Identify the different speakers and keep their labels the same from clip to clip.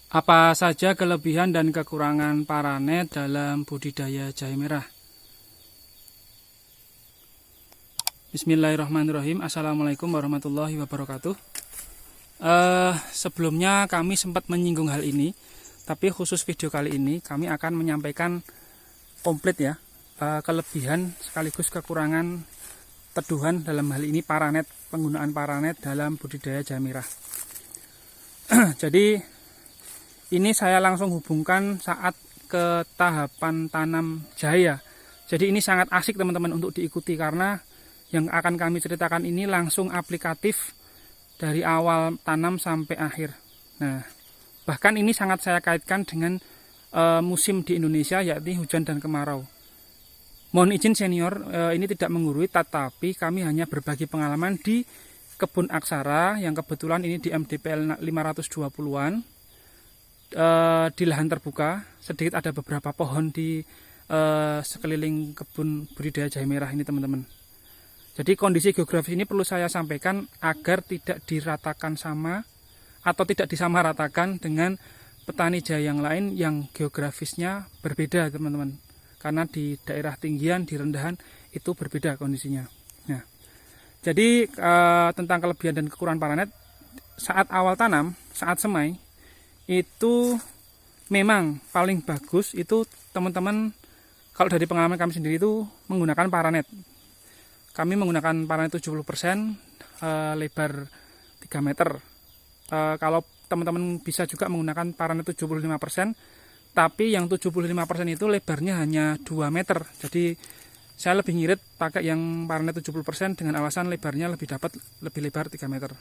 Speaker 1: Apa saja kelebihan dan kekurangan paranet dalam budidaya jahe merah? Bismillahirrahmanirrahim. Assalamualaikum warahmatullahi wabarakatuh. Sebelumnya kami sempat menyinggung hal ini, tapi khusus video kali ini kami akan menyampaikan komplit ya, kelebihan sekaligus kekurangan teduhan dalam hal ini paranet, penggunaan paranet dalam budidaya jahe merah. Jadi ini saya langsung hubungkan saat ke tahapan tanam jahe ya. Jadi ini sangat asik teman-teman untuk diikuti, karena yang akan kami ceritakan ini langsung aplikatif dari awal tanam sampai akhir. Nah, bahkan ini sangat saya kaitkan dengan musim di Indonesia, yakni hujan dan kemarau. Mohon izin senior, ini tidak menggurui, tetapi kami hanya berbagi pengalaman di kebun aksara yang kebetulan ini di MDPL 520-an. Di lahan terbuka, sedikit ada beberapa pohon di sekeliling kebun budidaya jahe merah ini teman-teman. Jadi kondisi geografis ini perlu saya sampaikan agar tidak diratakan sama atau tidak disamaratakan dengan petani jahe yang lain yang geografisnya berbeda teman-teman. Karena di daerah tinggian, di rendahan itu berbeda kondisinya. Nah, jadi tentang kelebihan dan kekurangan paranet saat awal tanam, saat semai, itu memang paling bagus itu teman-teman, kalau dari pengalaman kami sendiri itu menggunakan paranet. Kami menggunakan paranet 70%, lebar 3 meter. Kalau teman-teman bisa juga menggunakan paranet 75%, tapi yang 75% itu lebarnya hanya 2 meter. Jadi saya lebih ngirit pakai yang paranet 70% dengan alasan lebarnya lebih lebar 3 meter.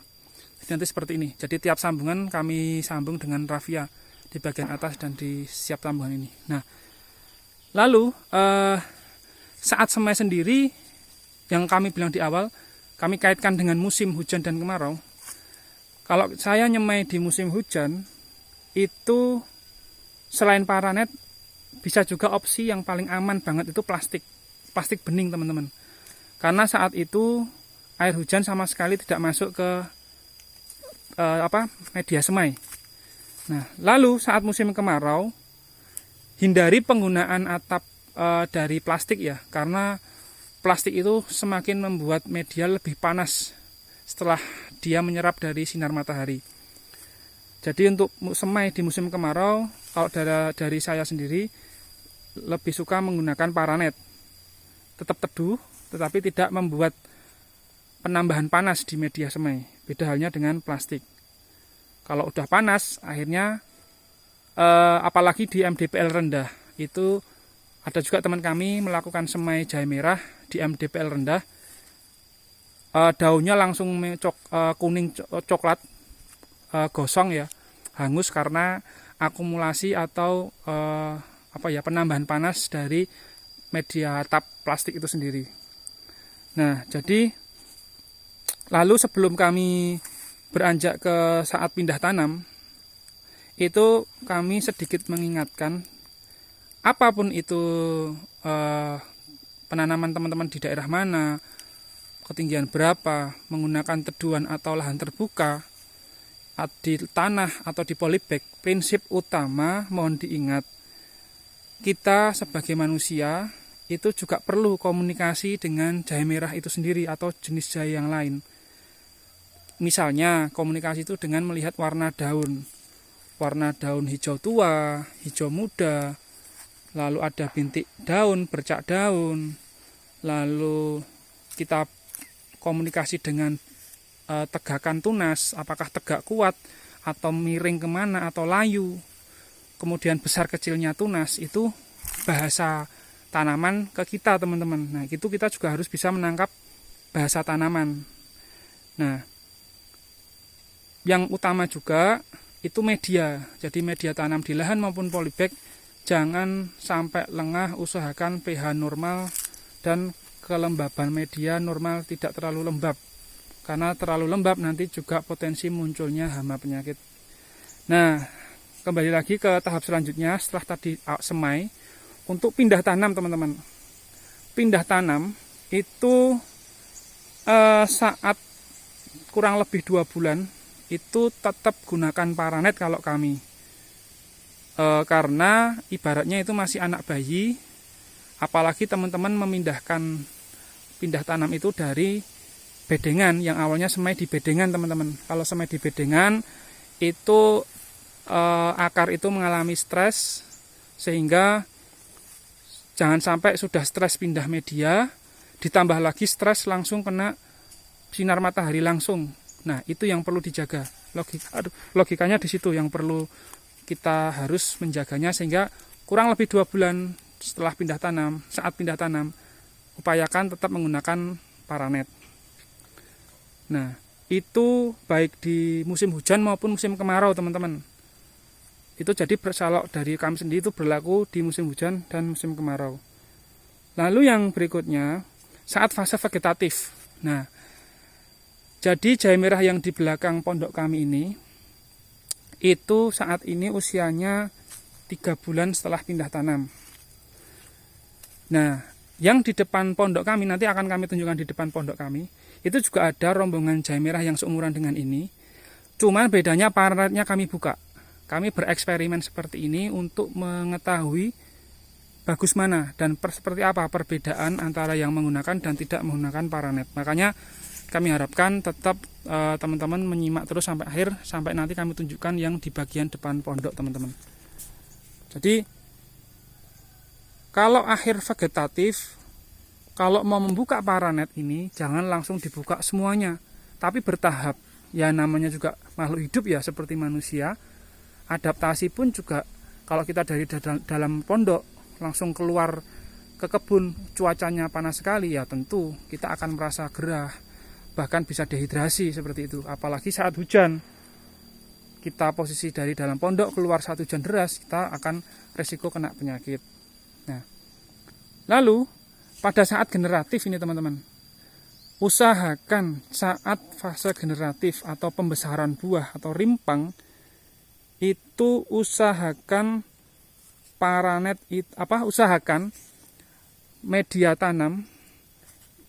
Speaker 1: Nanti seperti ini. Jadi tiap sambungan kami sambung dengan rafia di bagian atas dan di siap sambungan ini. Nah, lalu saat semai sendiri yang kami bilang di awal, kami kaitkan dengan musim hujan dan kemarau. Kalau saya nyemai di musim hujan, itu selain paranet bisa juga opsi yang paling aman banget itu plastik bening teman-teman. Karena saat itu air hujan sama sekali tidak masuk ke media semai. Nah, lalu saat musim kemarau, hindari penggunaan atap dari plastik ya, karena plastik itu semakin membuat media lebih panas setelah dia menyerap dari sinar matahari. Jadi untuk semai di musim kemarau, kalau dari saya sendiri lebih suka menggunakan paranet. Tetap teduh, tetapi tidak membuat penambahan panas di media semai. Beda halnya dengan plastik. Kalau udah panas, akhirnya apalagi di MDPL rendah, itu ada juga teman kami melakukan semai jahe merah di MDPL rendah. Daunnya langsung kuning coklat, gosong ya, hangus karena akumulasi atau penambahan panas dari media tap plastik itu sendiri. Nah, jadi lalu sebelum kami beranjak ke saat pindah tanam, itu kami sedikit mengingatkan apapun itu penanaman teman-teman di daerah mana, ketinggian berapa, menggunakan teduhan atau lahan terbuka, di tanah atau di polybag, prinsip utama mohon diingat, kita sebagai manusia itu juga perlu komunikasi dengan jahe merah itu sendiri atau jenis jahe yang lain. Misalnya komunikasi itu dengan melihat warna daun hijau tua, hijau muda, lalu ada bintik daun, bercak daun, lalu kita komunikasi dengan tegakan tunas, apakah tegak kuat atau miring kemana atau layu, kemudian besar kecilnya tunas, itu bahasa tanaman ke kita teman-teman. Nah, itu kita juga harus bisa menangkap bahasa tanaman. Nah, yang utama juga itu media. Jadi media tanam di lahan maupun polybag jangan sampai lengah, usahakan pH normal dan kelembaban media normal, tidak terlalu lembab. Karena terlalu lembab nanti juga potensi munculnya hama penyakit. Nah, kembali lagi ke tahap selanjutnya setelah tadi semai, untuk pindah tanam teman-teman. Pindah tanam itu saat kurang lebih 2 bulan itu tetap gunakan paranet kalau kami. karena ibaratnya itu masih anak bayi, apalagi teman-teman pindah tanam itu dari bedengan yang awalnya semai di bedengan teman-teman. Kalau semai di bedengan itu akar itu mengalami stres, sehingga jangan sampai sudah stres pindah media, ditambah lagi stres langsung kena sinar matahari langsung. Nah, itu yang perlu dijaga. Logikanya di situ yang perlu kita harus menjaganya, sehingga kurang lebih 2 bulan setelah pindah tanam, saat pindah tanam, upayakan tetap menggunakan paranet. Nah, itu baik di musim hujan maupun musim kemarau teman-teman. Itu jadi kalau dari kami sendiri itu berlaku di musim hujan dan musim kemarau. Lalu yang berikutnya, saat fase vegetatif. Nah, jadi jahe merah yang di belakang pondok kami ini, itu saat ini usianya 3 bulan setelah pindah tanam. Nah, yang di depan pondok kami, nanti akan kami tunjukkan di depan pondok kami, itu juga ada rombongan jahe merah yang seumuran dengan ini. Cuma bedanya paranetnya kami buka. Kami bereksperimen seperti ini untuk mengetahui bagus mana dan seperti apa perbedaan antara yang menggunakan dan tidak menggunakan paranet. Makanya kami harapkan tetap teman-teman menyimak terus sampai akhir, sampai nanti kami tunjukkan yang di bagian depan pondok teman-teman. Jadi kalau akhir vegetatif, kalau mau membuka paranet ini jangan langsung dibuka semuanya, tapi bertahap. Ya namanya juga makhluk hidup ya, seperti manusia. Adaptasi pun juga, kalau kita dari dalam pondok langsung keluar ke kebun, cuacanya panas sekali, ya tentu kita akan merasa gerah, bahkan bisa dehidrasi seperti itu. Apalagi saat hujan, kita posisi dari dalam pondok keluar saat hujan deras, kita akan resiko kena penyakit. Nah, lalu pada saat generatif ini teman-teman, usahakan saat fase generatif atau pembesaran buah atau rimpang, itu usahakan usahakan media tanam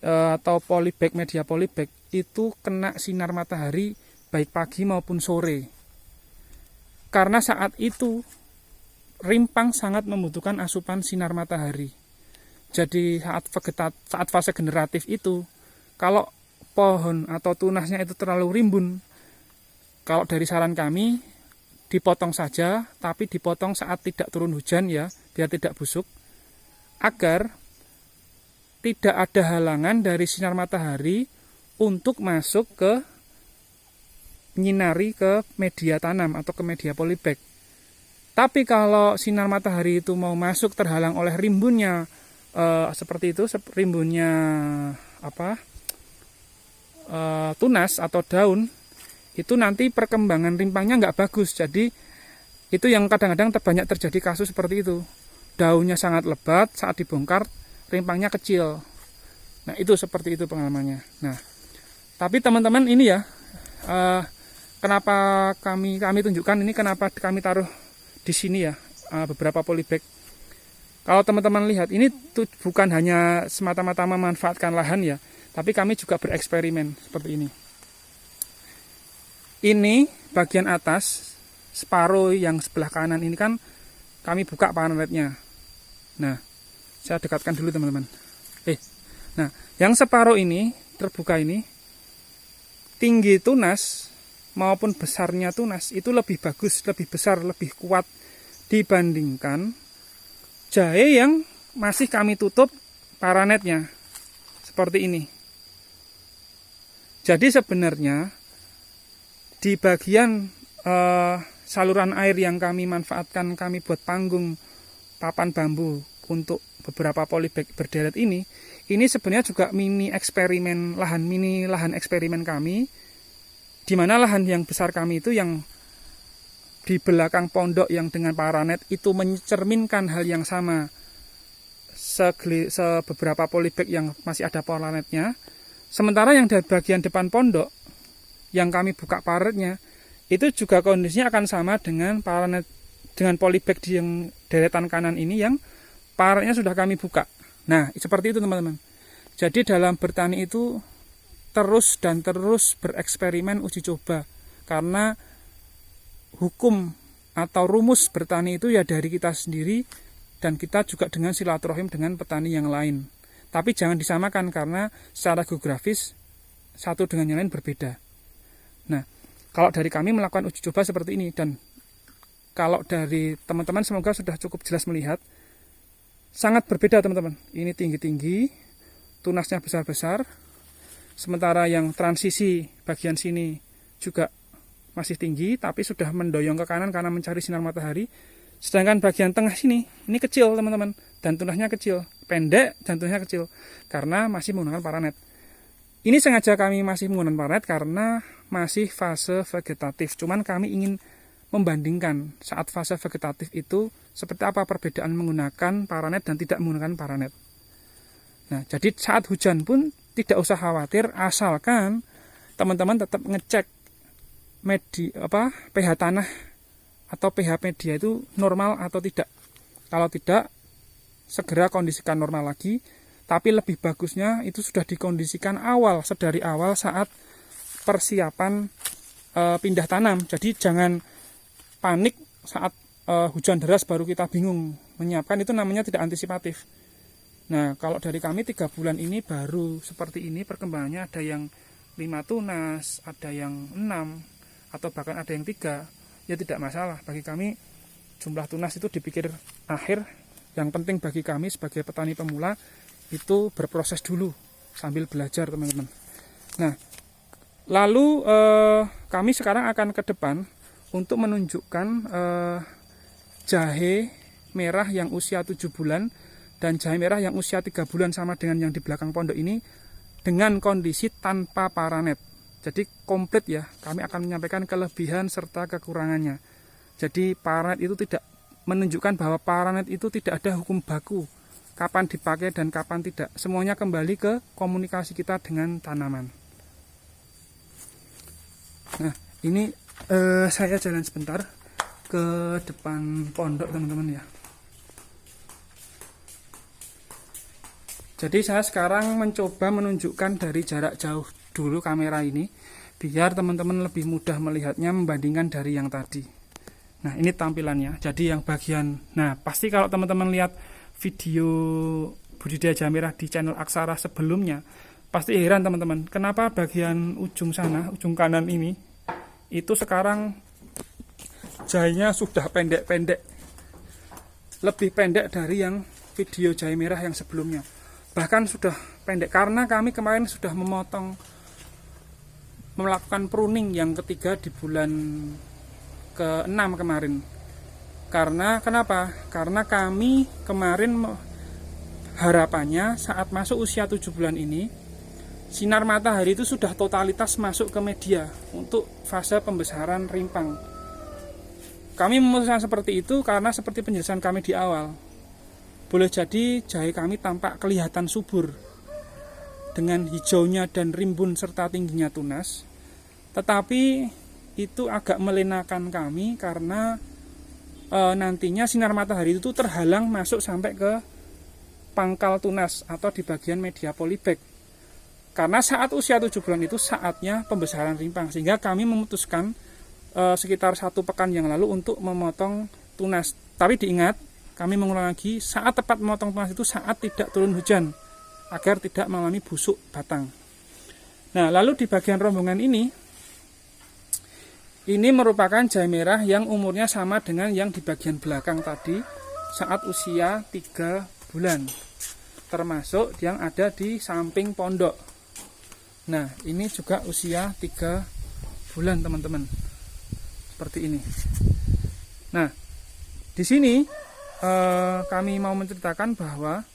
Speaker 1: atau polybag, media polybag itu kena sinar matahari baik pagi maupun sore. Karena saat itu rimpang sangat membutuhkan asupan sinar matahari. Jadi saat fase generatif itu, kalau pohon atau tunasnya itu terlalu rimbun, kalau dari saran kami dipotong saja, tapi dipotong saat tidak turun hujan ya, biar tidak busuk, agar tidak ada halangan dari sinar matahari untuk masuk ke menyinari ke media tanam atau ke media polybag. Tapi kalau sinar matahari itu mau masuk terhalang oleh rimbunnya seperti itu, rimbunnya tunas atau daun, itu nanti perkembangan rimpangnya nggak bagus. Jadi itu yang kadang-kadang banyak terjadi kasus seperti itu. Daunnya sangat lebat, saat dibongkar rimpangnya kecil. Nah itu seperti itu pengalamannya. Nah tapi teman-teman ini ya, kenapa kami tunjukkan ini, kenapa kami taruh di sini ya beberapa polybag. Kalau teman-teman lihat, ini tuh bukan hanya semata-mata memanfaatkan lahan ya, tapi kami juga bereksperimen seperti ini. Ini bagian atas, separuh yang sebelah kanan ini kan kami buka paranetnya. Nah, saya dekatkan dulu teman-teman. Nah, yang separuh ini terbuka ini, tinggi tunas maupun besarnya tunas itu lebih bagus, lebih besar, lebih kuat dibandingkan jahe yang masih kami tutup paranetnya seperti ini. Jadi sebenarnya di bagian saluran air yang kami manfaatkan, kami buat panggung papan bambu untuk beberapa polybag berderet ini sebenarnya juga mini lahan eksperimen kami, di mana lahan yang besar kami itu yang di belakang pondok yang dengan paranet itu mencerminkan hal yang sama, beberapa polybag yang masih ada paranetnya. Sementara yang di bagian depan pondok yang kami buka paranetnya itu juga kondisinya akan sama dengan paranet, dengan polybag di yang deretan kanan ini yang paranetnya sudah kami buka. Nah seperti itu teman-teman. Jadi dalam bertani itu terus bereksperimen, uji coba, karena hukum atau rumus bertani itu ya dari kita sendiri, dan kita juga dengan silaturahim dengan petani yang lain. Tapi jangan disamakan karena secara geografis satu dengan yang lain berbeda. Nah, kalau dari kami melakukan uji coba seperti ini, dan kalau dari teman-teman semoga sudah cukup jelas melihat, sangat berbeda teman-teman. Ini tinggi-tinggi, tunasnya besar-besar, sementara yang transisi bagian sini juga masih tinggi, tapi sudah mendoyong ke kanan karena mencari sinar matahari. Sedangkan bagian tengah sini, ini kecil teman-teman, dan tunasnya kecil, pendek dan tunasnya kecil, karena masih menggunakan paranet. Ini sengaja kami masih menggunakan paranet karena masih fase vegetatif. Cuman kami ingin membandingkan saat fase vegetatif itu seperti apa perbedaan menggunakan paranet dan tidak menggunakan paranet. Nah, jadi saat hujan pun tidak usah khawatir, asalkan teman-teman tetap ngecek pH tanah atau pH media itu normal atau tidak. Kalau tidak, segera kondisikan normal lagi. Tapi lebih bagusnya itu sudah dikondisikan sedari awal saat persiapan pindah tanam. Jadi jangan panik saat hujan deras baru kita bingung menyiapkan, itu namanya tidak antisipatif. Nah, kalau dari kami 3 bulan ini baru seperti ini perkembangannya, ada yang 5 tunas, ada yang 6, atau bahkan ada yang 3, ya tidak masalah. Bagi kami jumlah tunas itu dipikir akhir. Yang penting bagi kami sebagai petani pemula itu berproses dulu sambil belajar teman-teman. Nah, lalu kami sekarang akan ke depan untuk menunjukkan jahe merah yang usia 7 bulan dan jahe merah yang usia 3 bulan sama dengan yang di belakang pondok ini dengan kondisi tanpa paranet. Jadi komplit ya, kami akan menyampaikan kelebihan serta kekurangannya. Jadi paranet itu tidak menunjukkan bahwa paranet itu tidak ada hukum baku, kapan dipakai dan kapan tidak. Semuanya kembali ke komunikasi kita dengan tanaman. Nah, ini saya jalan sebentar ke depan pondok teman-teman ya. Jadi saya sekarang mencoba menunjukkan dari jarak jauh dulu kamera ini, biar teman-teman lebih mudah melihatnya membandingkan dari yang tadi. Nah, ini tampilannya. Jadi yang bagian, nah pasti kalau teman-teman lihat video budidaya jahe merah di channel Aksara sebelumnya, pasti heran teman-teman, kenapa bagian ujung sana, ujung kanan ini, itu sekarang jahenya sudah pendek-pendek, lebih pendek dari yang video jahe merah yang sebelumnya. Bahkan sudah pendek karena kami kemarin sudah melakukan pruning yang ketiga di bulan ke-6 kemarin. Karena kenapa? Karena kami kemarin harapannya saat masuk usia 7 bulan ini, sinar matahari itu sudah totalitas masuk ke media untuk fase pembesaran rimpang. Kami memutuskan seperti itu karena seperti penjelasan kami di awal, boleh jadi jahe kami tampak kelihatan subur dengan hijaunya dan rimbun serta tingginya tunas, tetapi itu agak melenakan kami karena nantinya sinar matahari itu terhalang masuk sampai ke pangkal tunas atau di bagian media polybag. Karena saat usia 7 bulan itu saatnya pembesaran rimpang, sehingga kami memutuskan sekitar 1 pekan yang lalu untuk memotong tunas. Tapi diingat, kami mengulang lagi, saat tepat memotong tunas itu saat tidak turun hujan, agar tidak mengalami busuk batang. Nah, lalu di bagian rombongan ini merupakan jahe merah yang umurnya sama dengan yang di bagian belakang tadi saat usia 3 bulan, termasuk yang ada di samping pondok. Nah, ini juga usia 3 bulan teman-teman, seperti ini. Nah, di sini kami mau menceritakan bahwa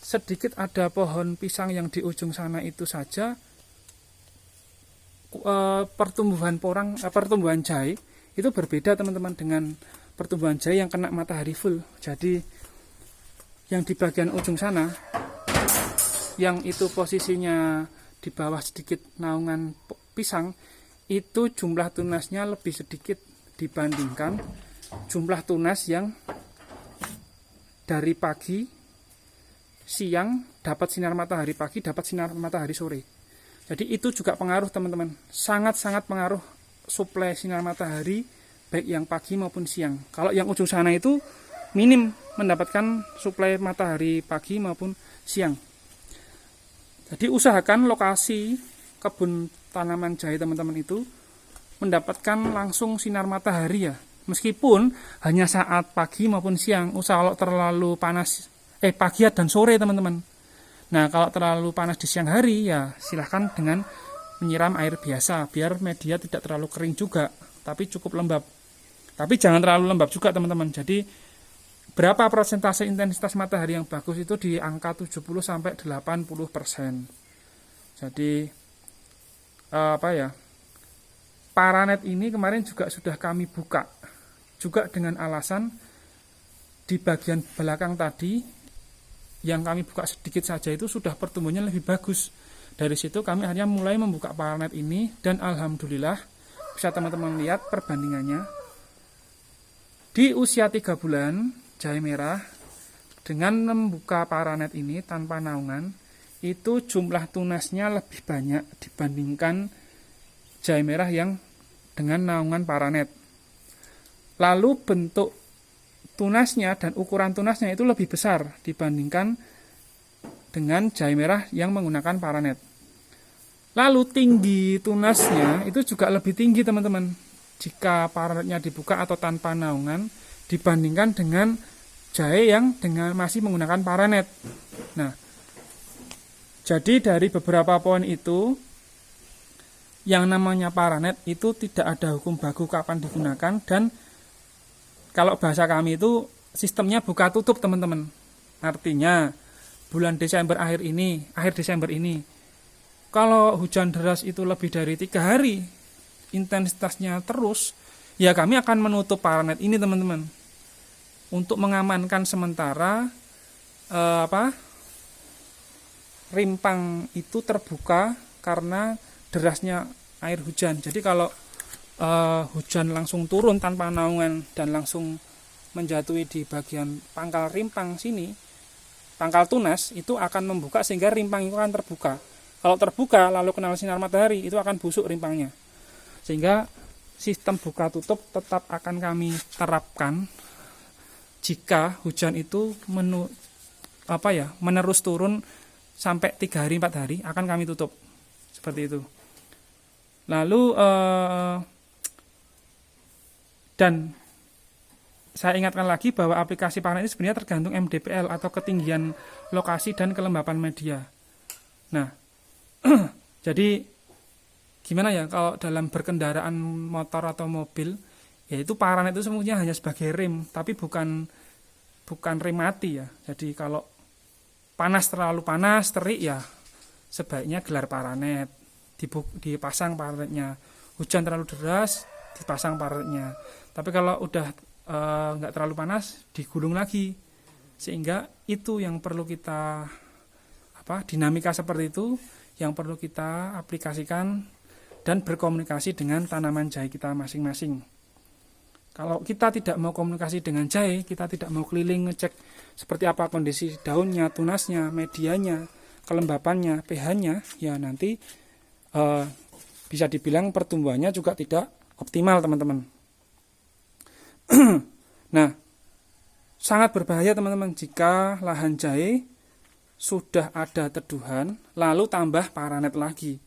Speaker 1: sedikit ada pohon pisang yang di ujung sana itu saja pertumbuhan jahe itu berbeda teman-teman dengan pertumbuhan jahe yang kena matahari full. Jadi yang di bagian ujung sana yang itu posisinya di bawah sedikit naungan pisang, itu jumlah tunasnya lebih sedikit dibandingkan jumlah tunas yang dari pagi, siang dapat sinar matahari pagi, dapat sinar matahari sore. Jadi itu juga pengaruh teman-teman, sangat-sangat pengaruh suplai sinar matahari baik yang pagi maupun siang. Kalau yang ujung sana itu minim mendapatkan suplai matahari pagi maupun siang. Jadi usahakan lokasi kebun tanaman jahe teman-teman itu mendapatkan langsung sinar matahari ya. Meskipun hanya saat pagi maupun siang, usah kalau terlalu panas pagi dan sore teman-teman. Nah, kalau terlalu panas di siang hari ya silahkan dengan menyiram air biasa biar media tidak terlalu kering juga, tapi cukup lembab. Tapi jangan terlalu lembab juga teman-teman. Jadi berapa persentase intensitas matahari yang bagus itu di angka 70 sampai 80%. Jadi Paranet ini kemarin juga sudah kami buka juga dengan alasan di bagian belakang tadi yang kami buka sedikit saja itu sudah pertumbuhannya lebih bagus. Dari situ kami akhirnya mulai membuka paranet ini dan alhamdulillah bisa teman-teman lihat perbandingannya. Di usia 3 bulan jahe merah dengan membuka paranet ini tanpa naungan itu jumlah tunasnya lebih banyak dibandingkan jahe merah yang dengan naungan paranet. Lalu bentuk tunasnya dan ukuran tunasnya itu lebih besar dibandingkan dengan jahe merah yang menggunakan paranet. Lalu tinggi tunasnya itu juga lebih tinggi teman-teman jika paranetnya dibuka atau tanpa naungan dibandingkan dengan jahe yang masih menggunakan paranet. Nah, jadi dari beberapa poin itu yang namanya paranet itu tidak ada hukum baku kapan digunakan, dan kalau bahasa kami itu sistemnya buka tutup teman-teman. Artinya bulan Desember akhir Desember ini, kalau hujan deras itu lebih dari 3 hari intensitasnya terus, ya kami akan menutup paranet ini teman-teman untuk mengamankan sementara rimpang itu terbuka karena derasnya air hujan. Jadi kalau hujan langsung turun tanpa naungan dan langsung menjatuhi di bagian pangkal rimpang sini, pangkal tunas itu akan membuka sehingga rimpang itu akan terbuka. Kalau terbuka lalu kena sinar matahari itu akan busuk rimpangnya. Sehingga sistem buka tutup tetap akan kami terapkan jika hujan itu menerus turun sampai 3 hari 4 hari akan kami tutup. Seperti itu. Lalu dan saya ingatkan lagi bahwa aplikasi paranet ini sebenarnya tergantung MDPL atau ketinggian lokasi dan kelembapan media. Nah, jadi gimana ya kalau dalam berkendaraan motor atau mobil, yaitu paranet itu semuanya hanya sebagai rem, tapi bukan rem mati ya. Jadi kalau terlalu panas, terik ya sebaiknya gelar paranet, dipasang paranetnya. Hujan terlalu deras, dipasang paranetnya. Tapi kalau udah nggak terlalu panas, digulung lagi. Sehingga itu yang perlu kita dinamika seperti itu yang perlu kita aplikasikan dan berkomunikasi dengan tanaman jahe kita masing-masing. Kalau kita tidak mau komunikasi dengan jahe, kita tidak mau keliling ngecek seperti apa kondisi daunnya, tunasnya, medianya, kelembapannya, pH-nya, ya nanti bisa dibilang pertumbuhannya juga tidak optimal teman-teman. Nah, sangat berbahaya teman-teman jika lahan jahe sudah ada teduhan lalu tambah paranet lagi,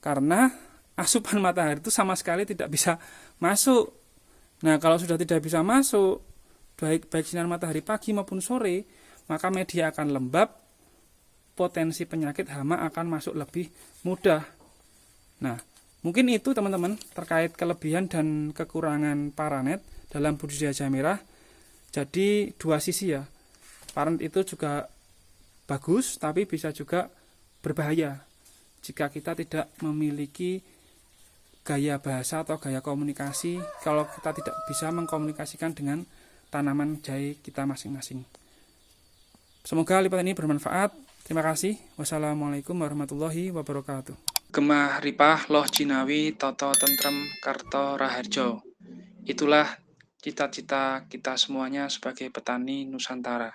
Speaker 1: karena asupan matahari itu sama sekali tidak bisa masuk. Nah, kalau sudah tidak bisa masuk baik sinar matahari pagi maupun sore, maka media akan lembab, potensi penyakit hama akan masuk lebih mudah. Nah, mungkin itu teman-teman terkait kelebihan dan kekurangan paranet dalam budidaya jahe merah. Jadi dua sisi ya, paranet itu juga bagus tapi bisa juga berbahaya jika kita tidak memiliki gaya bahasa atau gaya komunikasi, kalau kita tidak bisa mengkomunikasikan dengan tanaman jahe kita masing-masing. Semoga liputan ini bermanfaat. Terima kasih. Wassalamualaikum warahmatullahi wabarakatuh. Gemah ripah loh jinawi toto tentrem karto raharjo. Itulah cita-cita kita semuanya sebagai petani Nusantara.